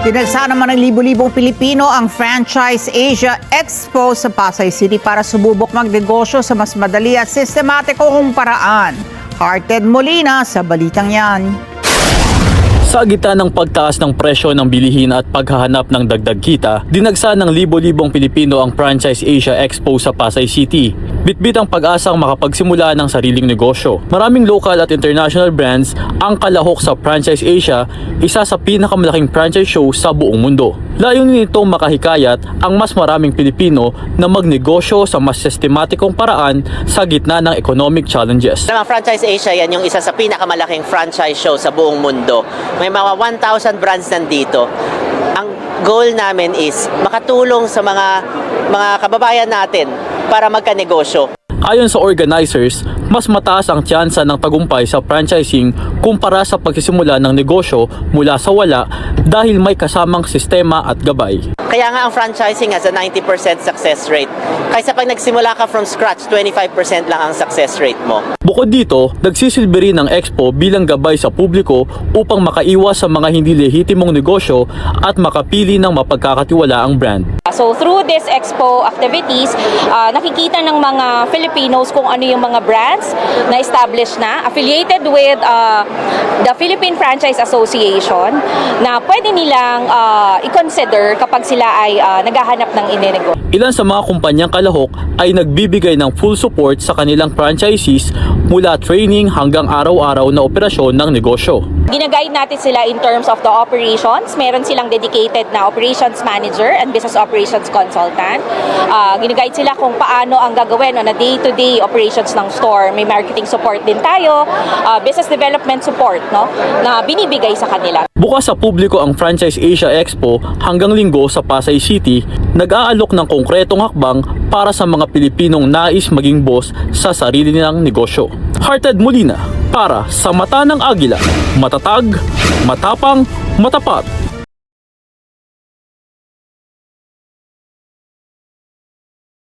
Dinagsa naman ng libo-libong Pilipino ang Franchise Asia Expo sa Pasay City para sububok magnegosyo sa mas madali at sistematikong paraan. Hearted Molina sa balitang yan. Sa gitna ng pagtaas ng presyo ng bilihin at paghahanap ng dagdag kita, dinagsa ng libo-libong Pilipino ang Franchise Asia Expo sa Pasay City. Bitbit ang pag-asang makapagsimula ng sariling negosyo. Maraming local at international brands ang kalahok sa Franchise Asia, isa sa pinakamalaking franchise show sa buong mundo. Layunin nitong makahikayat ang mas maraming Pilipino na magnegosyo sa mas sistematikong paraan sa gitna ng economic challenges. Ang Franchise Asia, yan yung isa sa pinakamalaking franchise show sa buong mundo. May mga 1,000 brands nandito. Ang goal namin is makatulong sa mga kababayan natin para magkanegosyo. Ayon sa organizers, mas mataas ang tsansa ng tagumpay sa franchising kumpara sa pagsisimula ng negosyo mula sa wala dahil may kasamang sistema at gabay. Kaya nga ang franchising has a 90% success rate. Kaysa pag nagsimula ka from scratch, 25% lang ang success rate mo. Bukod dito, nagsisilbi rin ang Expo bilang gabay sa publiko upang makaiwas sa mga hindi lehitimong negosyo at makapili ng mapagkakatiwalaang brand. So through this Expo activities, nakikita ng mga Filipinos kung ano yung mga brands na established na, affiliated with the Philippine Franchise Association na pwede nilang i-consider kapag sila ay naghahanap ng ininegosyo. Ilan sa mga kumpanyang kalahok ay nagbibigay ng full support sa kanilang franchisees mula training hanggang araw-araw na operasyon ng negosyo. Ginaguide natin sila in terms of the operations. Meron silang dedicated na operations manager and business operations consultant. Ginaguide sila kung paano ang gagawin on a day-to-day operations ng store. May marketing support din tayo, business development support, no, na binibigay sa kanila. Bukas sa publiko ang Franchise Asia Expo hanggang Linggo sa Pasay City, nag-aalok ng konkretong hakbang para sa mga Pilipinong nais maging boss sa sarili nilang negosyo. Hearted Molina para sa Mata ng Agila, matatag, matapang, matapat.